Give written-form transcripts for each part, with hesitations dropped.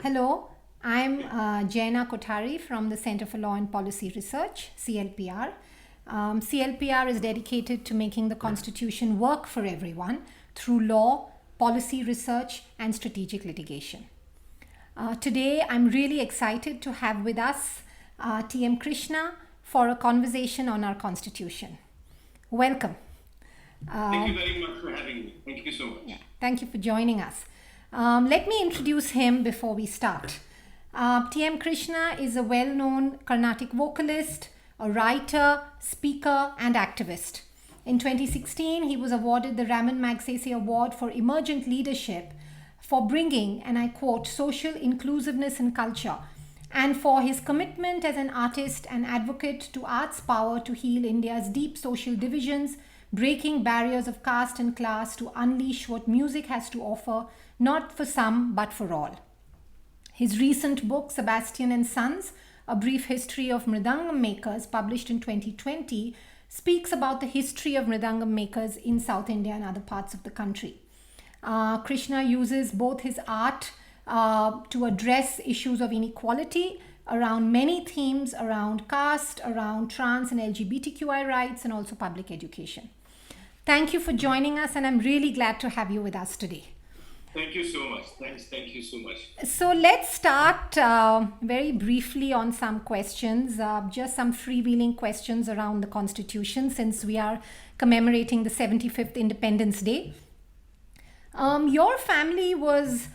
Hello, I'm Jayna Kothari from the Center for Law and Policy Research, CLPR. CLPR is dedicated to making the Constitution work for everyone through law, policy research, and strategic litigation. Today, I'm really excited to have with us TM Krishna for a conversation on our Constitution. Welcome. Thank you very much for having me. Thank you so much. Yeah, thank you for joining us. Let me introduce him before we start. TM Krishna is a well-known Carnatic vocalist, a writer, speaker, and activist. In 2016, he was awarded the Raman Magsaysay Award for Emergent Leadership for bringing, and I quote, social inclusiveness in culture, and for his commitment as an artist and advocate to art's power to heal India's deep social divisions, breaking barriers of caste and class to unleash what music has to offer, not for some, but for all. His recent book, Sebastian and Sons, A Brief History of Mridangam Makers, published in 2020, speaks about the history of Mridangam makers in South India and other parts of the country. Krishna uses both his art to address issues of inequality around many themes around caste, around trans and LGBTQI rights, and also public education. Thank you for joining us, and I'm really glad to have you with us today. Thank you so much. Thank you so much. So let's start very briefly on some questions, just some freewheeling questions around the Constitution, since we are commemorating the 75th Independence Day. Your family was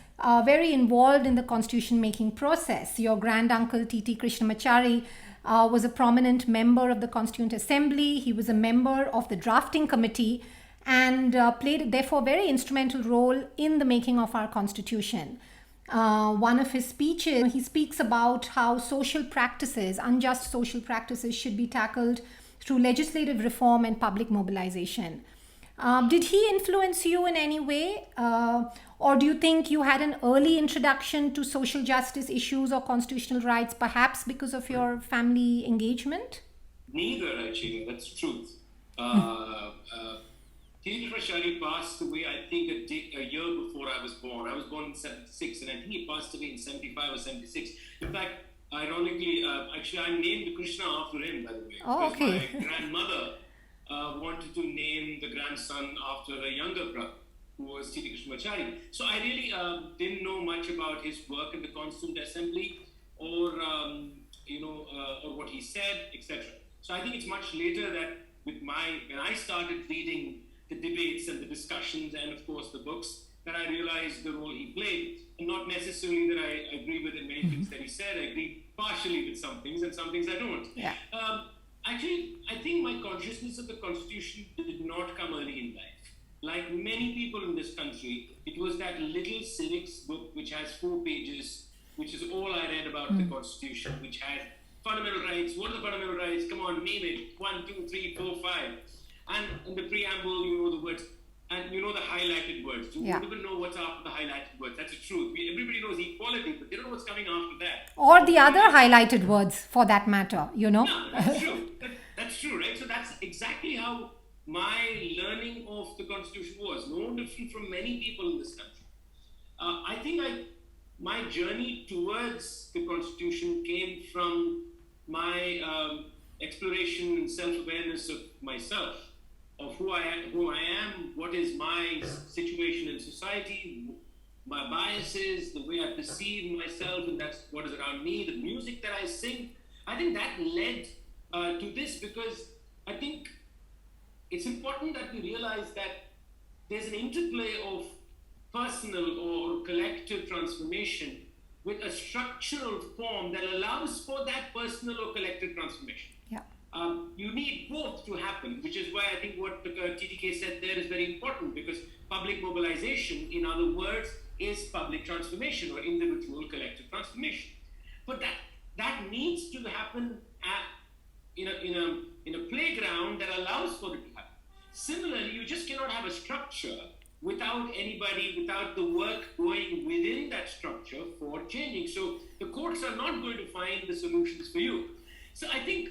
very involved in the constitution making process. Your granduncle T.T. Krishnamachari was a prominent member of the Constituent Assembly. He was a member of the drafting committee and played therefore a very instrumental role in the making of our constitution. One of his speeches, he speaks about how social practices, unjust social practices, should be tackled through legislative reform and public mobilization. Did he influence you in any way? Or do you think you had an early introduction to social justice issues or constitutional rights, perhaps because of your family engagement? Neither, actually. That's truth. T.T. Krishna passed away, I think, a year before I was born. I was born in 76, and I think he passed away in 75 or 76. In fact, ironically, actually, I named Krishna after him, by the way. Oh, because okay. my grandmother wanted to name the grandson after her younger brother, who was T.T. Krishnamachari. So I really didn't know much about his work in the Constituent Assembly or what he said, etc. So I think it's much later that when I started reading the debates and the discussions and of course the books, that I realized the role he played, and not necessarily that I agree with in many things that he said. I agree partially with some things and some things I don't. Yeah. Actually, I think my consciousness of the Constitution did not come early in life. Like many people in this country, it was that little civics book which has 4 pages, which is all I read about the Constitution, which had fundamental rights. What are the fundamental rights? Come on, name it. 1, 2, 3, 4, 5. And in the preamble, you know the words, and you know the highlighted words. You don't even know what's after the highlighted words. That's the truth. Everybody knows equality, but they don't know what's coming after that. Or the other highlighted words, for that matter, you know? No, that's true. That's true, right? So that's exactly how my learning of the Constitution was. No different from many people in this country. I think my journey towards the Constitution came from my exploration and self-awareness of myself, of who I am, what is my situation in society, my biases, the way I perceive myself, and that's what is around me, the music that I sing. I think that led to this, because I think it's important that we realize that there's an interplay of personal or collective transformation with a structural form that allows for that personal or collective transformation. Yeah. You need both to happen, which is why I think what TTK said there is very important, because public mobilization, in other words, is public transformation or individual collective transformation. But that needs to happen in a playground that allows for it to happen. Similarly, you just cannot have a structure without the work going within that structure for changing. So the courts are not going to find the solutions for you. So I think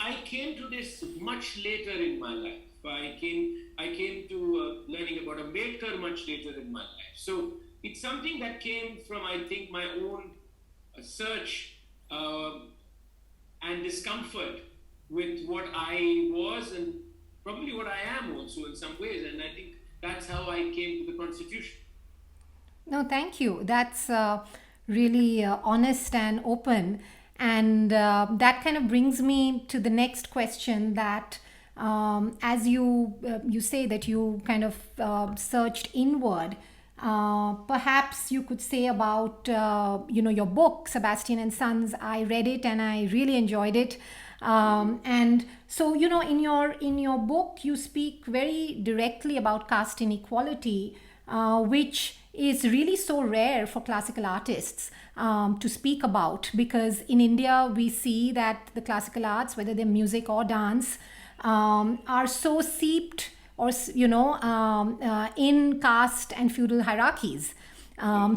I came to this much later in my life. I came to learning about Ambedkar much later in my life. So it's something that came from, I think, my own search and discomfort with what I was and probably what I am also in some ways. And I think that's how I came to the Constitution. No, thank you. That's really honest and open. And that kind of brings me to the next question that as you say that you kind of searched inward, perhaps you could say about your book Sebastian and Sons. I read it and I really enjoyed it. And so in your book you speak very directly about caste inequality, which is really so rare for classical artists to speak about, because in India we see that the classical arts, whether they're music or dance, are so seeped or in caste and feudal hierarchies.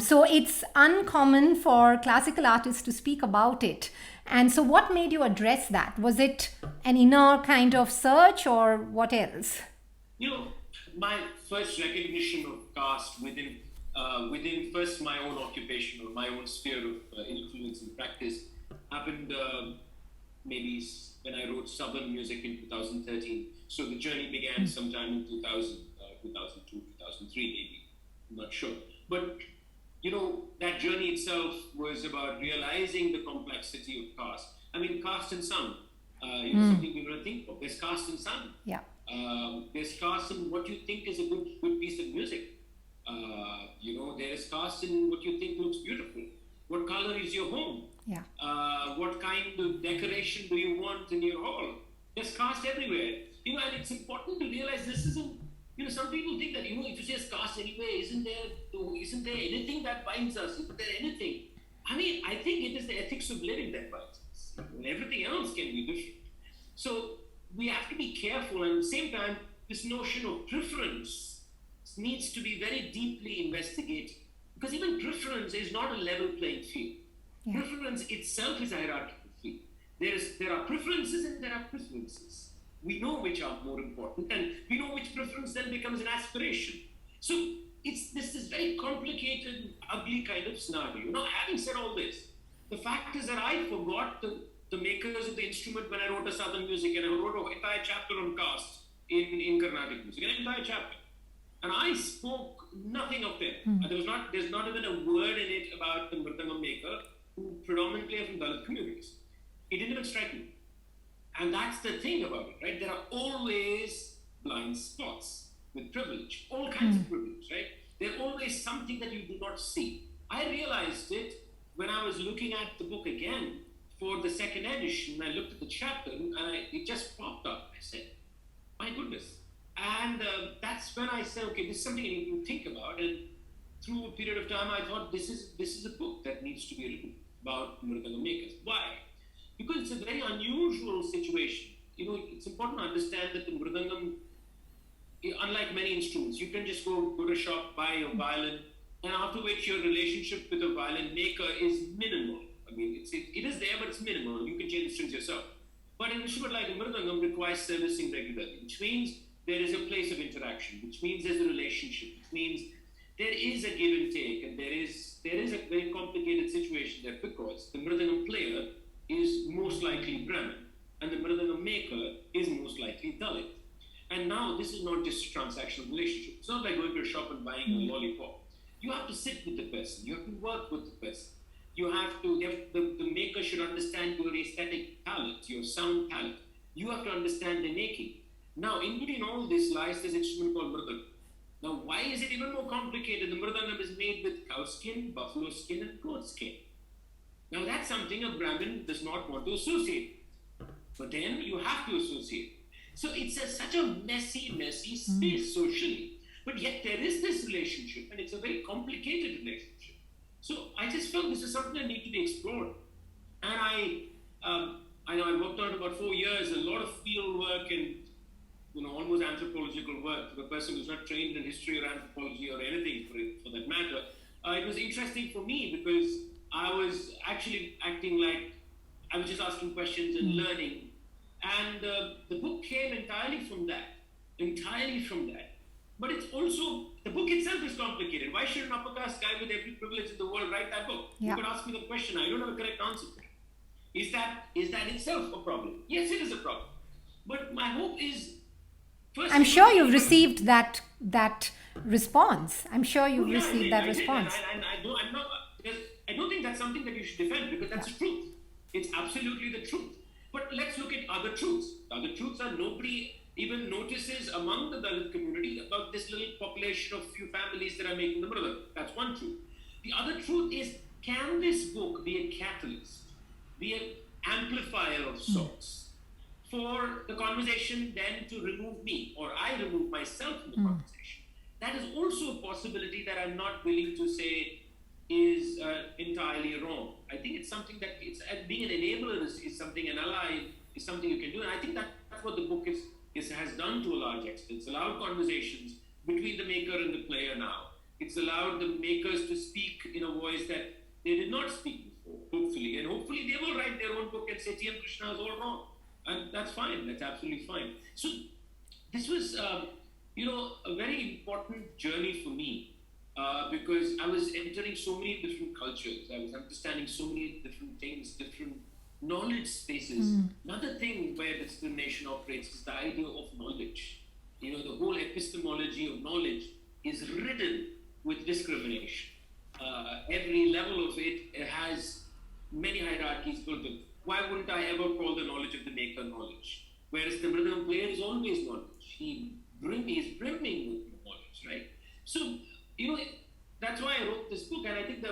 So it's uncommon for classical artists to speak about it. And so what made you address that? Was it an inner kind of search or what else? My first recognition of caste within first my own occupation or my own sphere of influence and practice happened maybe when I wrote Southern Music in 2013. So the journey began sometime in 2000, 2002, 2003 maybe, I'm not sure. But that journey itself was about realizing the complexity of caste. I mean, caste and sun. Something people don't think of. There's caste and sun. Yeah. There's caste in what you think is a good piece of music. There's caste in what you think looks beautiful. What color is your home? Yeah. What kind of decoration do you want in your hall? There's caste everywhere. And it's important to realize this isn't. Some people think that, if you say caste anyway, isn't there anything that binds us? Isn't there anything? I mean, I think it is the ethics of living that binds us. And everything else can be different. So we have to be careful, and at the same time, this notion of preference needs to be very deeply investigated. Because even preference is not a level playing field. Yeah. Preference itself is a hierarchical field. There are preferences and there are preferences. We know which are more important, and we know which preference then becomes an aspiration. So this is very complicated, ugly kind of scenario. Having said all this, the fact is that I forgot the makers of the instrument when I wrote a Southern Music, and I wrote an entire chapter on caste in Carnatic music, an entire chapter. And I spoke nothing of them. There's not even a word in it about the Mridangam maker, who predominantly are from Dalit communities. It didn't even strike me. And that's the thing about it, right? There are always blind spots with privilege, all kinds of privilege, right? There's always something that you do not see. I realized it when I was looking at the book again for the second edition. I looked at the chapter and it just popped up. I said, my goodness. And that's when I said, okay, this is something I need to think about. And through a period of time, I thought this is a book that needs to be written about Mridangam makers. Why? Because it's a very unusual situation. It's important to understand that the Mridangam, unlike many instruments, you can just go to a shop, buy a violin, and after which your relationship with a violin maker is minimal. I mean, it is there, but it's minimal. You can change the strings yourself. But an instrument like the Mridangam requires servicing regularly, which means there is a place of interaction, which means there's a relationship, which means there is a give and take, and there is a very complicated situation there, because the Mridangam player is most likely Brahmin, and the Mridangam maker is most likely Dalit. And now this is not just a transactional relationship. It's not like going to a shop and buying a lollipop. You have to sit with the person. You have to work with the person. The maker should understand your aesthetic talent, your sound talent. You have to understand the making. Now, in between all this lies this instrument called Mridangam. Now, why is it even more complicated? The Mridangam is made with cow skin, buffalo skin, and goat skin. Now, that's something a Brahmin does not want to associate. But then you have to associate. So it's such a messy space socially. But yet there is this relationship, and it's a very complicated relationship. So I just felt this is something that needs to be explored. And I know I worked on it about 4 years, a lot of field work and almost anthropological work for the person who's not trained in history or anthropology or anything for that matter. It was interesting for me because I was actually acting like I was just asking questions and learning. And the book came entirely from that. But it's also, the book itself is complicated. Why should an upper caste guy with every privilege in the world write that book? Yeah. You could ask me the question. I don't have a correct answer for it. Is that itself a problem? Yes, it is a problem. But my hope is, first, I'm sure you've received that response. I'm sure you've received that response. And I don't think that's something that you should defend, because that's the truth. It's absolutely the truth. But let's look at other truths. The other truths are nobody even notices among the Dalit community about this little population of few families that are making the murder. That's one truth. The other truth is, can this book be a catalyst, be an amplifier of sorts for the conversation then to remove me, or I remove myself from the conversation? That is also a possibility that I'm not willing to say is entirely wrong. I think it's something that being an enabler is something, an ally is something you can do. And I think that's what the book has done to a large extent. It's allowed conversations between the maker and the player now. It's allowed the makers to speak in a voice that they did not speak before, hopefully. And hopefully they will write their own book and say TM Krishna is all wrong. And that's fine. That's absolutely fine. So this was, a very important journey for me. Because I was entering so many different cultures. I was understanding so many different things, different knowledge spaces. Another thing where discrimination operates is the idea of knowledge. The whole epistemology of knowledge is riddled with discrimination. Every level of it has many hierarchies built in. Why wouldn't I ever call the knowledge of the maker knowledge? Whereas the rhythm player is always knowledge. He is brimming with knowledge, right? So, that's why I wrote this book. And I think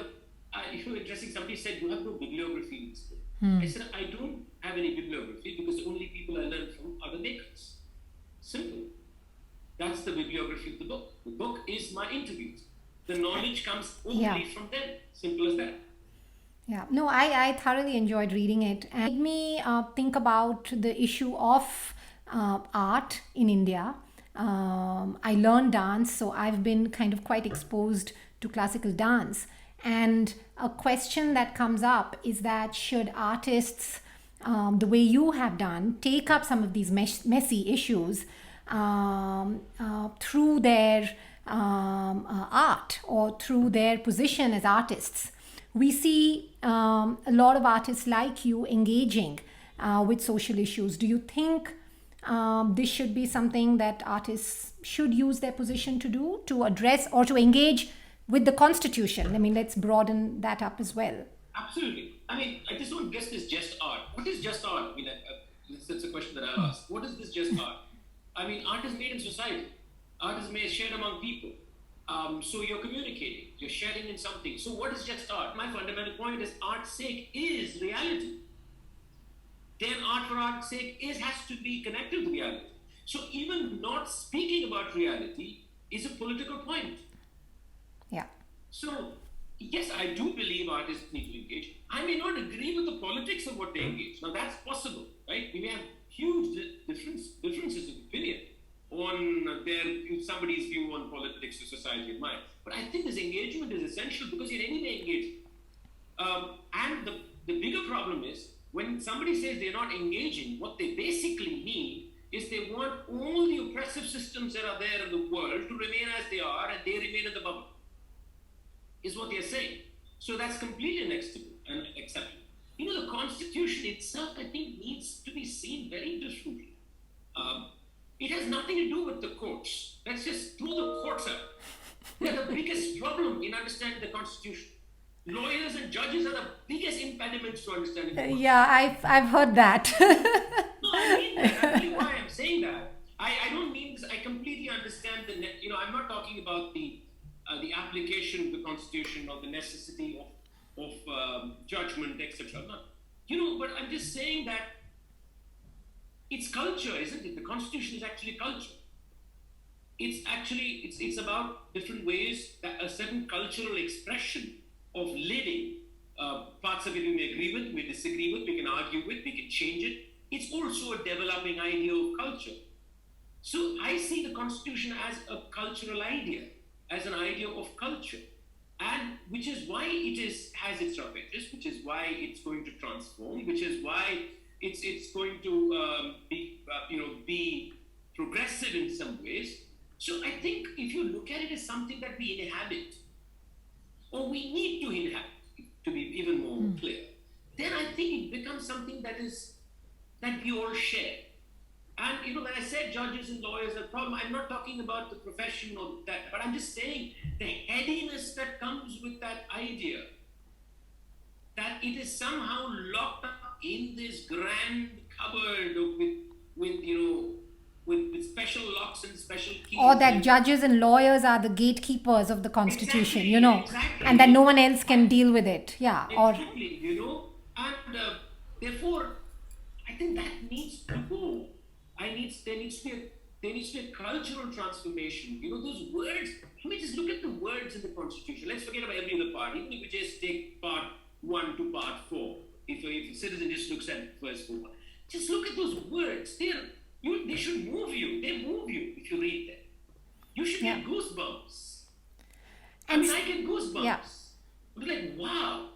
interesting, somebody said, you have no bibliography in this book. I said, I don't have any bibliography because the only people I learn from are the makers. Simple. That's the bibliography of the book. The book is my interviews. The knowledge comes only from them. Simple as that. Yeah, no, I thoroughly enjoyed reading it. And it made me think about the issue of art in India. I learned dance, so I've been kind of quite exposed to classical dance. And a question that comes up is that should artists, the way you have done, take up some of these messy issues through their art or through their position as artists? We see a lot of artists like you engaging with social issues. Do you think this should be something that artists should use their position to do, to address or to engage with the Constitution? I mean, let's broaden that up as well. Absolutely. I mean, I just don't guess this just art. What is just art? I mean, that's a question that I'll ask. What is this just art? I mean, art is made in society. Art is made shared among people. So you're communicating, you're sharing in something. So what is just art? My fundamental point is art's sake is reality. Then art for art's sake has to be connected to reality. So even not speaking about reality is a political point. Yeah. So yes, I do believe artists need to engage. I may not agree with the politics of what they engage. Now that's possible, right? We may have huge differences of opinion on somebody's view on politics or society and mine. But I think this engagement is essential because you're anyway engaged. And the bigger problem is when somebody says they're not engaging, what they basically mean is they want all the oppressive systems that are there in the world to remain as they are and they remain in the bubble, is what they're saying. So that's completely unacceptable. The Constitution itself, I think, needs to be seen very differently. It has nothing to do with the courts. Let's just throw the courts out. They're the biggest problem in understanding the Constitution. Lawyers and judges are the biggest impediments to understanding the Constitution. Yeah, I've heard that. No, I mean that. I'll tell you why I'm saying that. I don't mean this. I completely understand I'm not talking about the application of the Constitution or the necessity of judgment, etc. But I'm just saying that it's culture, isn't it? The Constitution is actually culture. It's about different ways that a certain cultural expression of living. Parts of it we may agree with, we disagree with, we can argue with, we can change it. It's also a developing idea of culture. So I see the Constitution as a cultural idea, as an idea of culture, and which is why it has its rough edges, which is why it's going to transform, which is why it's going to be progressive in some ways. So I think if you look at it as something that we inhabit, or we need to inhabit, to be even more clear, then I think it becomes something that we all share. And when I said judges and lawyers are a problem, I'm not talking about the profession or that, but I'm just saying the headiness that comes with that idea that it is somehow locked up in this grand cupboard with special locks and special keys. Or that judges and lawyers are the gatekeepers of the Constitution, exactly. and that no one else can deal with it. Yeah. Exactly, and therefore, I think that needs to go. There needs to be a cultural transformation. Those words. Just look at the words in the Constitution. Let's forget about every other part. Even if we just take part 1 to part 4, if a citizen just looks at verse 4, just look at those words. They should move you. They move you if you read them. You should get goosebumps. I get goosebumps. Yeah. I'm like, wow.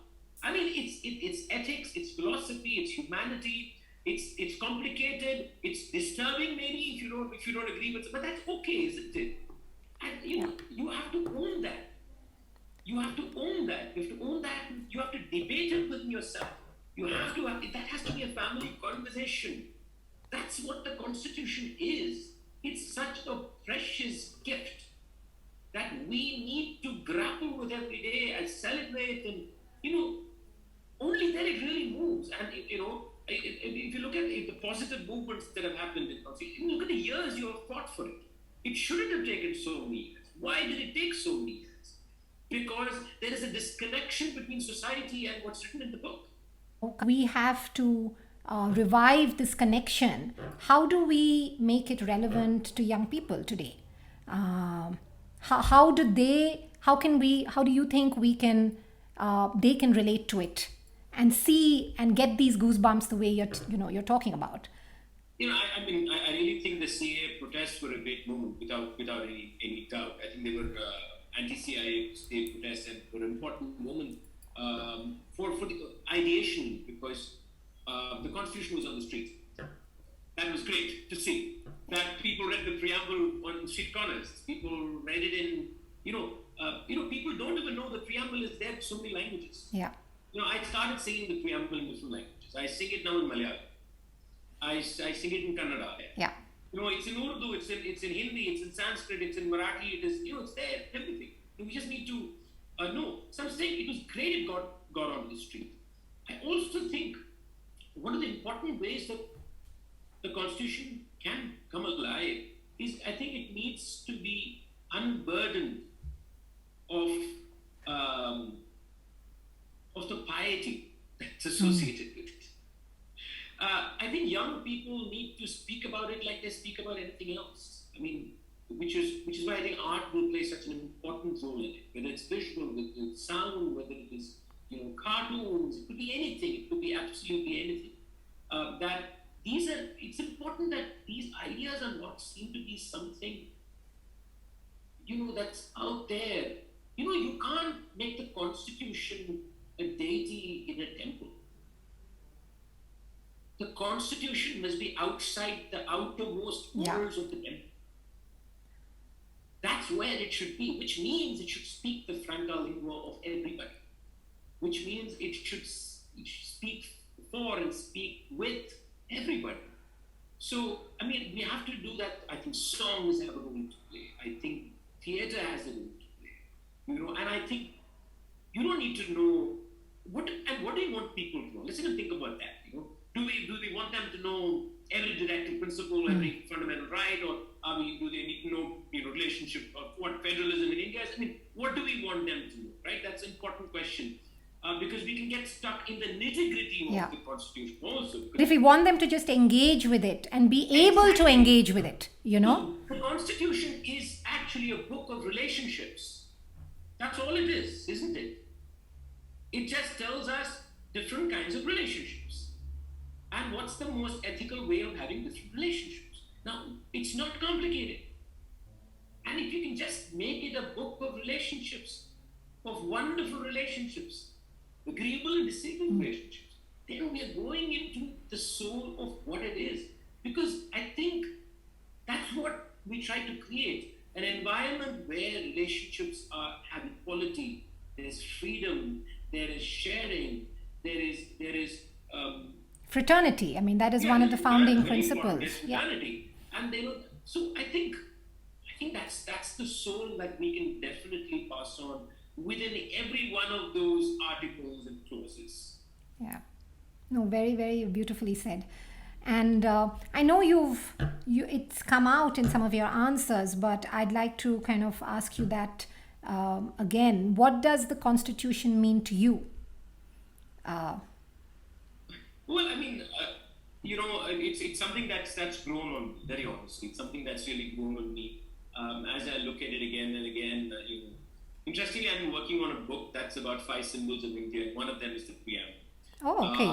It's ethics, it's philosophy, it's humanity. It's complicated. It's disturbing, maybe if you don't agree with it, but that's okay, isn't it? And you have to own that. You have to own that. You have to own that. You have to debate it with yourself. That has to be a family conversation. That's what the Constitution is. It's such a precious gift that we need to grapple with every day and celebrate, and only then it really moves. And if you look at the positive movements that have happened in Constitution, look at the years you have fought for it. It shouldn't have taken so many years. Why did it take so many years? Because there is a disconnection between society and what's written in the book. We have to revive this connection. How do we make it relevant to young people today? How do you think they can relate to it and see and get these goosebumps the way you're talking about? I really think the CAA protests were a great movement without any doubt. I think they were anti-CIA state protests and were an important moment for the ideation, because the Constitution was on the streets. That was great to see. That people read the preamble on street corners. People read it in, people don't even know the preamble is there in so many languages. Yeah. I started singing the preamble in different languages. I sing it now in Malayalam. I sing it in Kannada. Yeah. It's in Urdu, it's in Hindi, it's in Sanskrit, it's in Marathi, it's there, everything. We just need to know. So I'm saying it was great it got on the street. I also think one of the important ways that the Constitution can come alive is, I think it needs to be unburdened of the piety that's associated with it. I think young people need to speak about it like they speak about anything else. Which is why I think art will play such an important role in it. Whether it's visual, whether it's sound, whether it is cartoons, it could be anything. It could be absolutely anything. It's important that these ideas are not seen to be something that's out there. You can't make the Constitution a deity in a temple. The Constitution must be outside the outermost walls of the temple. That's where it should be, which means it should speak the franca lingua of everybody, which means it should speak for and speak with everybody. So, we have to do that. I think songs have a role to play. I think theater has a role to play. And I think you don't need to know what do you want people to know? Let's even think about that. Do we want them to know every directive principle, every fundamental right, or do they need to know relationship of what federalism in India is? What do we want them to know? Right? That's an important question. Because we can get stuck in the nitty-gritty of the Constitution also. If we want them to just engage with it and be able to engage with it, The Constitution is actually a book of relationships. That's all it is, isn't it? It just tells us different kinds of relationships. And what's the most ethical way of having different relationships? Now, it's not complicated. And if you can just make it a book of relationships, of wonderful relationships, agreeable and disagreeable relationships, then we are going into the soul of what it is. Because I think that's what we try to create. an environment where relationships have equality, there's freedom, there is sharing, there is Fraternity. I mean, that is yeah, one of the founding very important. principles. There's Yeah. fraternity, and they know. So I think that's the soul that we can definitely pass on within every one of those articles and clauses. Yeah. No, very, very beautifully said. And I know it's come out in some of your answers, but I'd like to kind of ask you that again. What does the Constitution mean to you? Uh, Well, I mean, it's something that's grown on me. Very honestly, it's something that's really grown on me as I look at it again and again. Interestingly, I've been working on a book that's about 5 symbols of India, and one of them is the preamble. oh, okay.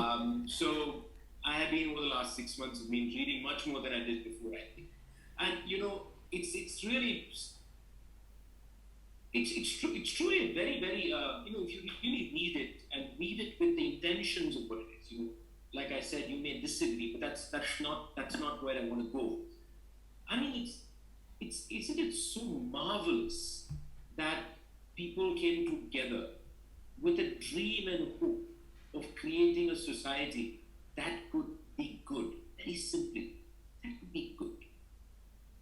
So I have been over the last 6 months of been reading much more than I did before, I think. And it's really it's truly a very very if you really read it and read it with the intentions of what it is. Like I said, you may disagree, but that's not where I want to go. I mean, isn't it so marvelous that people came together with a dream and hope of creating a society that could be good, very simply, that could be good.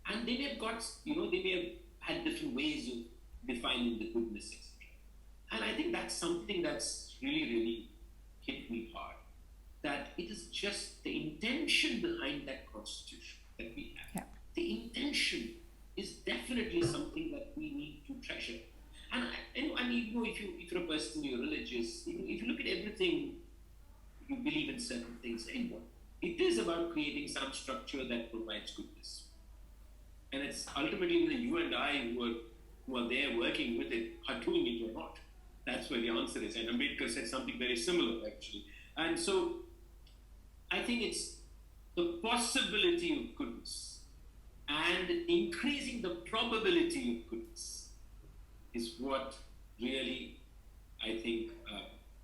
And they may have they may have had different ways of defining the goodness, etc. And I think that's something that's really, really hit me hard. That it is just the intention behind that constitution that we have. Yeah. The intention is definitely something that we need to treasure. And if you're a person, you're religious, if you look at everything, you believe in certain things, anymore. It is about creating some structure that provides goodness. And it's ultimately you and I who are there working with it are doing it or not. That's where the answer is. And Ambedkar said something very similar, actually. And so I think it's the possibility of goodness and increasing the probability of goodness is what really, I think,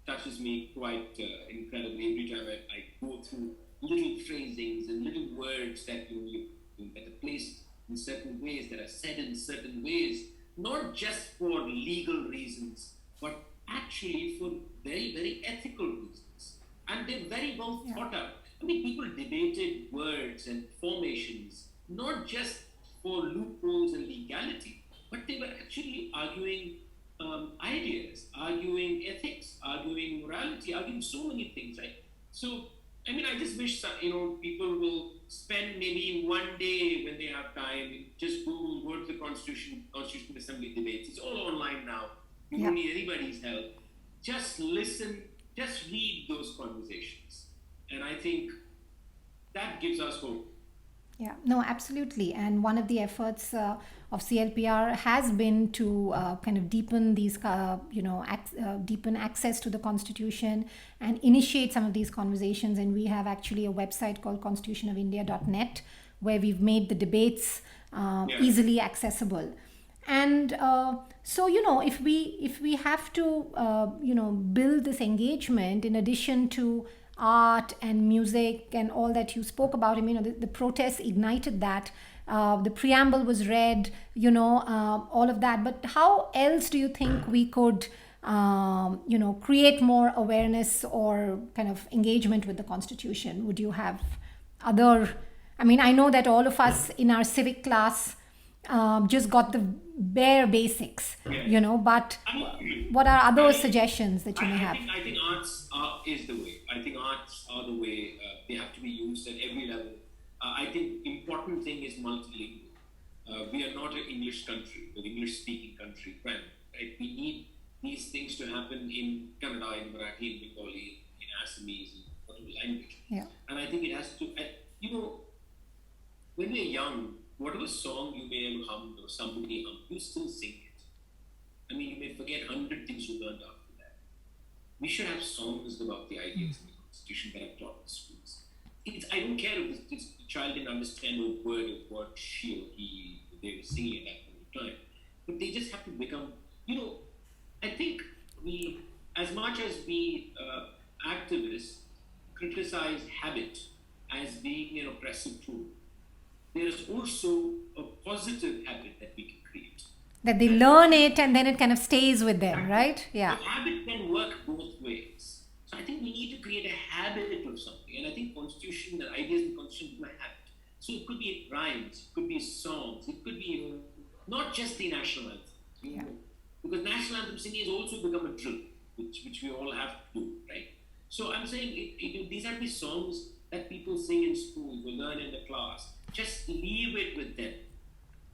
touches me quite incredibly every time I go through little phrasings and little words that that are placed in certain ways, that are said in certain ways, not just for legal reasons, but actually for very, very ethical reasons. And they're very well thought out. I mean, people debated words and formations, not just for loopholes and legality, but they were actually arguing ideas, arguing ethics, arguing morality, arguing so many things, right? So, I mean, I just wish people will spend maybe one day when they have time, just Google, go to the Constitutional Assembly debates. It's all online now. You don't need anybody's help. Just listen, just read those conversations. And I think that gives us hope. Yeah, no, absolutely. And one of the efforts of CLPR has been to kind of deepen these, deepen access to the Constitution and initiate some of these conversations. And we have actually a website called constitutionofindia.net where we've made the debates easily accessible. And so, if we have to, build this engagement in addition to art and music and all that you spoke about, the protests ignited that. The preamble was read, all of that. But how else do you think we could, create more awareness or kind of engagement with the Constitution? Would you have other? I know that all of us in our civic class just got the bare basics, but what are other suggestions that you may have? I think arts is the way. I think arts are the way. They have to be used at every level. I think important thing is multilingual. We are not an English country, an English-speaking country, right? We need these things to happen in Kannada, in Marathi, in Bengali, in Assamese, in whatever language. Yeah. And I think it has to, when we're young, whatever song you may have hummed or somebody hummed, you still sing it. You may forget 100 things you learned after that. We should have songs about the ideas in the Constitution that are taught in schools. I don't care if this child didn't understand a word of what she or he they were singing at that point of time, but they just have to become. I think we, as much as we activists criticize habit as being an oppressive tool, there is also a positive habit that we can create. create. That they learn it and then it kind of stays with them, right? Yeah. So habit can work both ways. So I think we need to create a habit of something. And I think constitution, the ideas in the constitution become a habit. So it could be rhymes, it could be songs, it could be, not just the national anthem. Yeah. Because national anthem singing has also become a drill, which we all have to do, right? So I'm saying these are the songs that people sing in school, we learn in the class. Just leave it with them.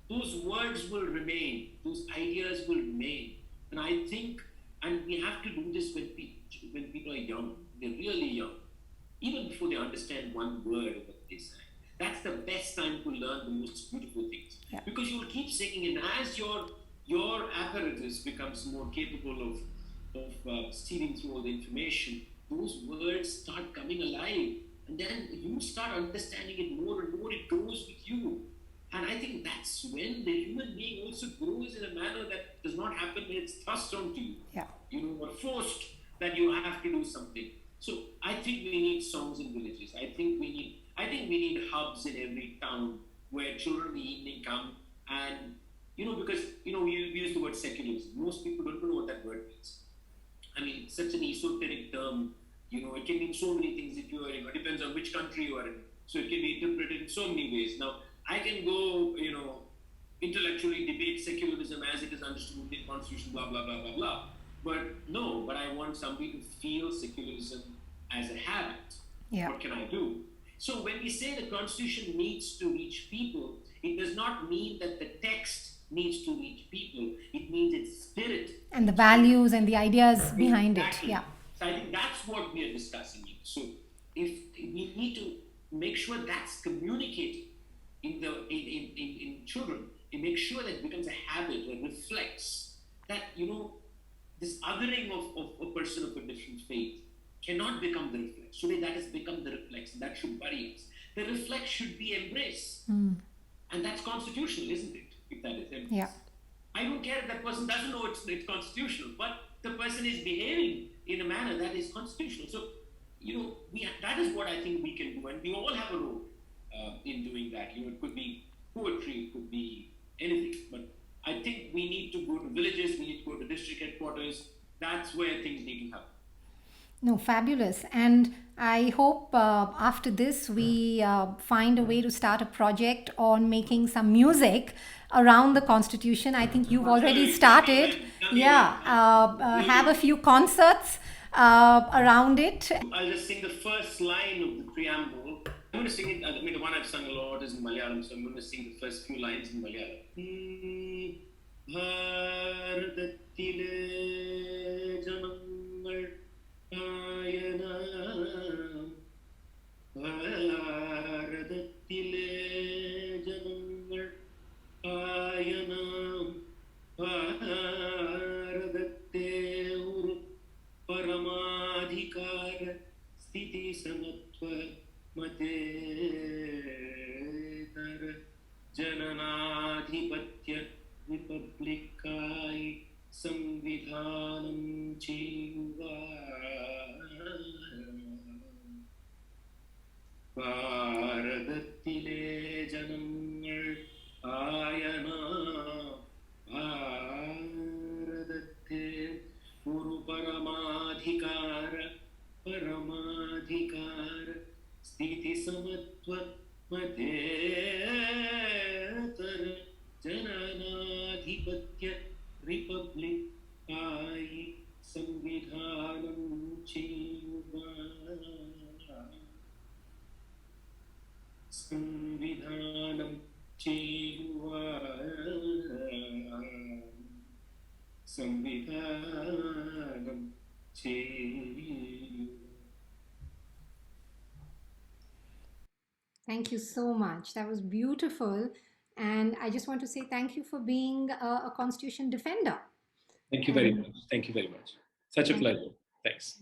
Those words will remain, those ideas will remain. And I think, and we have to do this when people are young, they're really young, even before they understand one word of what they say. That's the best time to learn the most beautiful things. Yeah. Because you will keep singing, and as your apparatus becomes more capable of stealing through all the information, those words start coming alive. And then you start understanding it more and more, it grows with you. And I think that's when the human being also grows in a manner that does not happen when it's thrust onto you. Yeah. Or forced that you have to do something. So I think we need songs in villages. I think we need hubs in every town where children in the evening come and because you use the word secularism. Most people don't know what that word means. I mean, it's such an esoteric term. It can mean so many things if you are in. It depends on which country you are in. So it can be interpreted in so many ways. Now, I can go, intellectually debate secularism as it is understood in the constitution, blah, blah, blah, blah, blah. But I want somebody to feel secularism as a habit. Yeah. What can I do? So when we say the constitution needs to reach people, it does not mean that the text needs to reach people. It means its spirit. And the values and the ideas behind it. Yeah. So I think that's what we are discussing here. So if we need to make sure that's communicated in children, and make sure that it becomes a habit that reflects that this othering of a person of a different faith cannot become the reflex. Today that has become the reflex, and that should worry us. The reflex should be embraced. And that's constitutional, isn't it? If that is embraced. Yeah. I don't care if that person doesn't know it's constitutional, but the person is behaving in a manner that is constitutional. So, that is what I think we can do, and we all have a role in doing that. It could be poetry, it could be anything, but I think we need to go to villages, we need to go to district headquarters. That's where things need to happen. No, fabulous. And I hope after this we find a way to start a project on making some music around the Constitution. I think you've already started. Yeah, have a few concerts around it. I'll just sing the first line of the preamble. I'm going to sing it, the one I've sung a lot is in Malayalam, so I'm going to sing the first few lines in Malayalam. Bharatile janangal ayanam, Bharatile janangal ayanam, Bharate uru paramadhikara sthiti samatva Matetar Jananadhipatya Republikai Samvidhanam Chiva Bharadattile Janangal Ayana Bharadatte Guru Paramadhikara Sthiti samatva matetar jananadhipatya republic ai samvidhanam chiva samvidhanam chiva samvidhanam chiva. Thank you so much. That was beautiful. And I just want to say thank you for being a Constitution defender. Thank you very much. Thank you very much. Such a pleasure. Thanks.